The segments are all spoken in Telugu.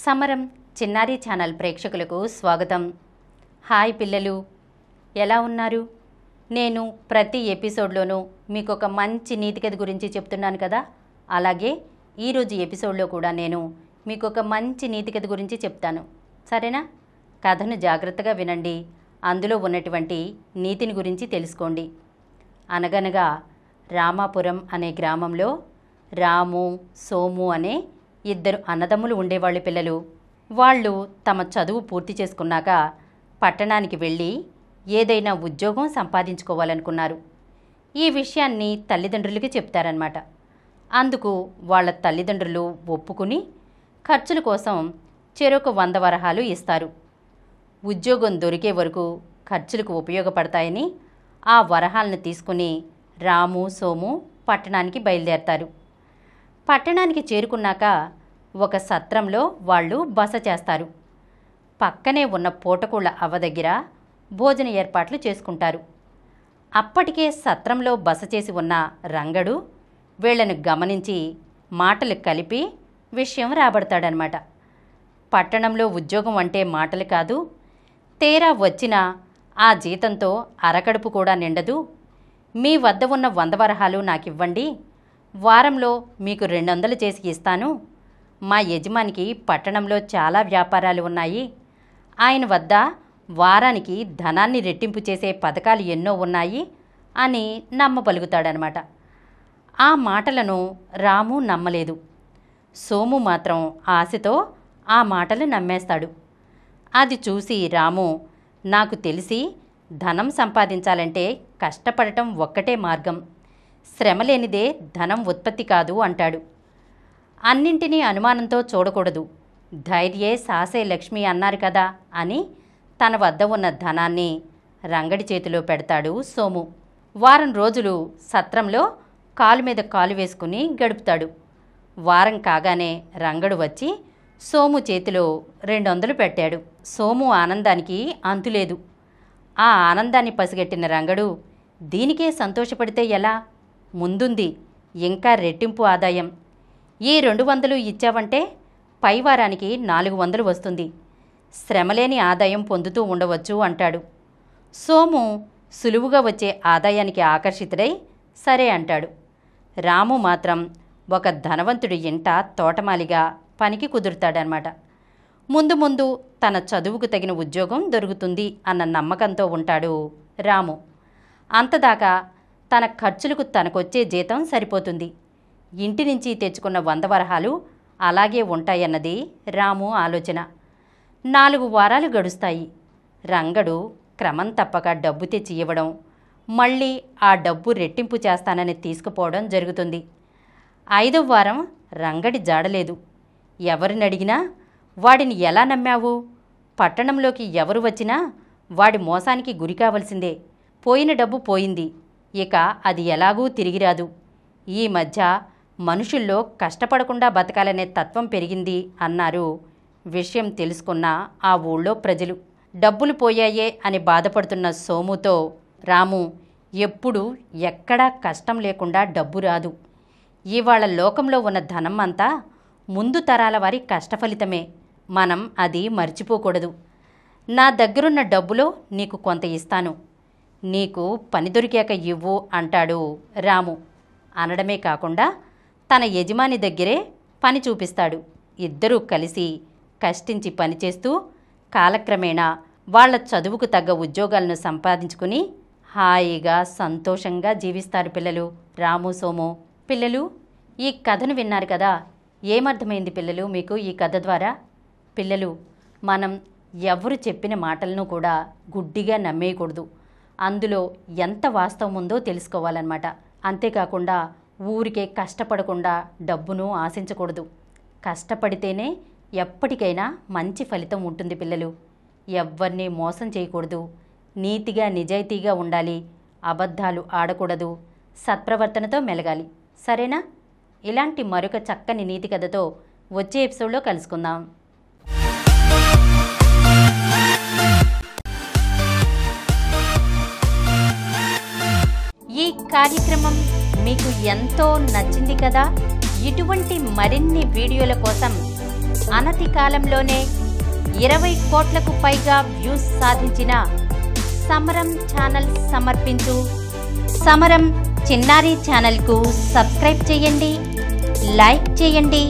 సమరం చిన్నారి ఛానల్ ప్రేక్షకులకు స్వాగతం. హాయ్ పిల్లలు, ఎలా ఉన్నారు? నేను ప్రతి ఎపిసోడ్లోనూ మీకు ఒక మంచి నీతి కథ గురించి చెప్తున్నాను కదా, అలాగే ఈరోజు ఎపిసోడ్లో కూడా నేను మీకు ఒక మంచి నీతి కథ గురించి చెప్తాను. సరేనా? కథను జాగ్రత్తగా వినండి, అందులో ఉన్నటువంటి నీతిని గురించి తెలుసుకోండి. అనగనగా రామాపురం అనే గ్రామంలో రాము, సోము అనే ఇద్దరు అన్నదమ్ములు ఉండేవాళ్ళు పిల్లలు. వాళ్ళు తమ చదువు పూర్తి చేసుకున్నాక పట్టణానికి వెళ్ళి ఏదైనా ఉద్యోగం సంపాదించుకోవాలనుకున్నారు. ఈ విషయాన్ని తల్లిదండ్రులకి చెప్తారన్నమాట. అందుకు వాళ్ళ తల్లిదండ్రులు ఒప్పుకుని ఖర్చుల కోసం చెరొక 100 వరహాలు ఇస్తారు. ఉద్యోగం దొరికే వరకు ఖర్చులకు ఉపయోగపడతాయని ఆ వరహాలను తీసుకుని రాము, సోము పట్టణానికి బయలుదేరతారు. పట్టణానికి చేరుకున్నాక ఒక సత్రంలో వాళ్ళు బస చేస్తారు. పక్కనే ఉన్న పూటకూళ్ళ అవ్వ దగ్గర భోజన ఏర్పాట్లు చేసుకుంటారు. అప్పటికే సత్రంలో బస చేసి ఉన్న రంగడు వీళ్లను గమనించి మాటలు కలిపి విషయం రాబడతాడనమాట. పట్టణంలో ఉద్యోగం అంటే మాటలు కాదు, తీరా వచ్చిన ఆ జీతంతో అరకడుపు కూడా నిండదు. మీ వద్ద ఉన్న 100 వరహాలు నాకివ్వండి, వారంలో మీకు 200 చేసి ఇస్తాను. మా యజమానికి పట్టణంలో చాలా వ్యాపారాలు ఉన్నాయి, ఆయన వద్ద వారానికి ధనాన్ని రెట్టింపు చేసే పథకాలు ఎన్నో ఉన్నాయి అని నమ్మబలుగుతాడనమాట. ఆ మాటలను రాము నమ్మలేదు. సోము మాత్రం ఆశతో ఆ మాటలు నమ్మేస్తాడు. అది చూసి రాము, నాకు తెలిసి ధనం సంపాదించాలంటే కష్టపడటం ఒక్కటే మార్గం, శ్రమ లేనిదే ధనం ఉత్పత్తి కాదు అంటాడు. అన్నింటినీ అనుమానంతో చూడకూడదు, ధైర్యే సాసే లక్ష్మి అన్నారు కదా అని తన వద్ద ఉన్న ధనాన్ని రంగడి చేతిలో పెడతాడు సోము. వారం రోజులు సత్రంలో కాలు మీద కాలు వేసుకుని గడుపుతాడు. వారం కాగానే రంగడు వచ్చి సోము చేతిలో 200 పెట్టాడు. సోము ఆనందానికి అంతులేదు. ఆ ఆనందాన్ని పసిగట్టిన రంగడు, దీనికే సంతోషపడితే ఎలా, ముందుంది ఇంకా రెట్టింపు ఆదాయం, ఈ 200 ఇచ్చావంటే పై వారానికి 400 వస్తుంది, శ్రమలేని ఆదాయం పొందుతూ ఉండవచ్చు అంటాడు. సోము సులువుగా వచ్చే ఆదాయానికి ఆకర్షితుడై సరే అంటాడు. రాము మాత్రం ఒక ధనవంతుడి ఇంట తోటమాలిగా పనికి కుదురుతాడనమాట. ముందు ముందు తన చదువుకు తగిన ఉద్యోగం దొరుకుతుంది అన్న నమ్మకంతో ఉంటాడు రాము. అంతదాకా తన ఖర్చులకు తనకొచ్చే జీతం సరిపోతుంది. ఇంటి నుంచి తెచ్చుకున్న 100 వరహాలు అలాగే ఉంటాయన్నది రాము ఆలోచన. 4 వారాలు గడుస్తాయి. రంగడు క్రమం తప్పక డబ్బు తెచ్చి ఇవ్వడం, మళ్ళీ ఆ డబ్బు రెట్టింపు చేస్తానని తీసుకుపోవడం జరుగుతుంది. 5వ వారం రంగడి జాడలేదు. ఎవరిని అడిగినా వాడిని ఎలా నమ్మావు, పట్టణంలోకి ఎవరు వచ్చినా వాడి మోసానికి గురి కావలసిందే, పోయిన డబ్బు పోయింది, ఇక అది ఎలాగూ తిరిగిరాదు, ఈ మధ్య మనుషుల్లో కష్టపడకుండా బతకాలనే తత్వం పెరిగింది అన్నారు. విషయం తెలుసుకున్న ఆ ఊళ్ళో ప్రజలు. డబ్బులు పోయాయే అని బాధపడుతున్న సోముతో రాము, ఎప్పుడు ఎక్కడా కష్టం లేకుండా డబ్బు రాదు, ఇవాళ లోకంలో ఉన్న ధనం అంతా ముందు తరాల వారి కష్టఫలితమే, మనం అది మర్చిపోకూడదు. నా దగ్గరున్న డబ్బులో నీకు కొంత ఇస్తాను, నీకు పని దొరికాక ఇవ్వు అంటాడు రాము. అనడమే కాకుండా తన యజమాని దగ్గరే పని చూపిస్తాడు. ఇద్దరూ కలిసి కష్టించి పనిచేస్తూ కాలక్రమేణా వాళ్ల చదువుకు తగ్గ ఉద్యోగాలను సంపాదించుకుని హాయిగా సంతోషంగా జీవిస్తారు పిల్లలు, రాము, సోము. పిల్లలు, ఈ కథను విన్నారు కదా, ఏమర్థమైంది పిల్లలు మీకు ఈ కథ ద్వారా? పిల్లలు, మనం ఎవరు చెప్పిన మాటలను కూడా గుడ్డిగా నమ్మేయకూడదు, అందులో ఎంత వాస్తవం ఉందో తెలుసుకోవాలన్నమాట. అంతేకాకుండా ఊరికే కష్టపడకుండా డబ్బును ఆశించకూడదు. కష్టపడితేనే ఎప్పటికైనా మంచి ఫలితం ఉంటుంది పిల్లలు. ఎవ్వరినీ మోసం చేయకూడదు, నీతిగా నిజాయితీగా ఉండాలి, అబద్ధాలు ఆడకూడదు, సత్ప్రవర్తనతో మెలగాలి. సరేనా? ఇలాంటి మరొక చక్కని నీతి కథతో వచ్చే ఎపిసోడ్లో కలుసుకుందాం. ఈ కార్యక్రమం మీకు ఎంతో నచ్చింది కదా. ఇటువంటి మరిన్ని వీడియోల కోసం అనతి కాలంలోనే 20 కోట్లకు పైగా వ్యూస్ సాధించిన సమరం ఛానల్ సమర్పించు సమరం చిన్నారి ఛానల్కు సబ్స్క్రైబ్ చేయండి, లైక్ చేయండి,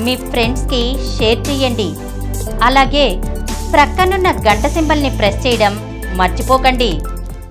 మీ ఫ్రెండ్స్కి షేర్ చేయండి. అలాగే ప్రక్కనున్న గంట సింబల్ని ప్రెస్ చేయడం మర్చిపోకండి.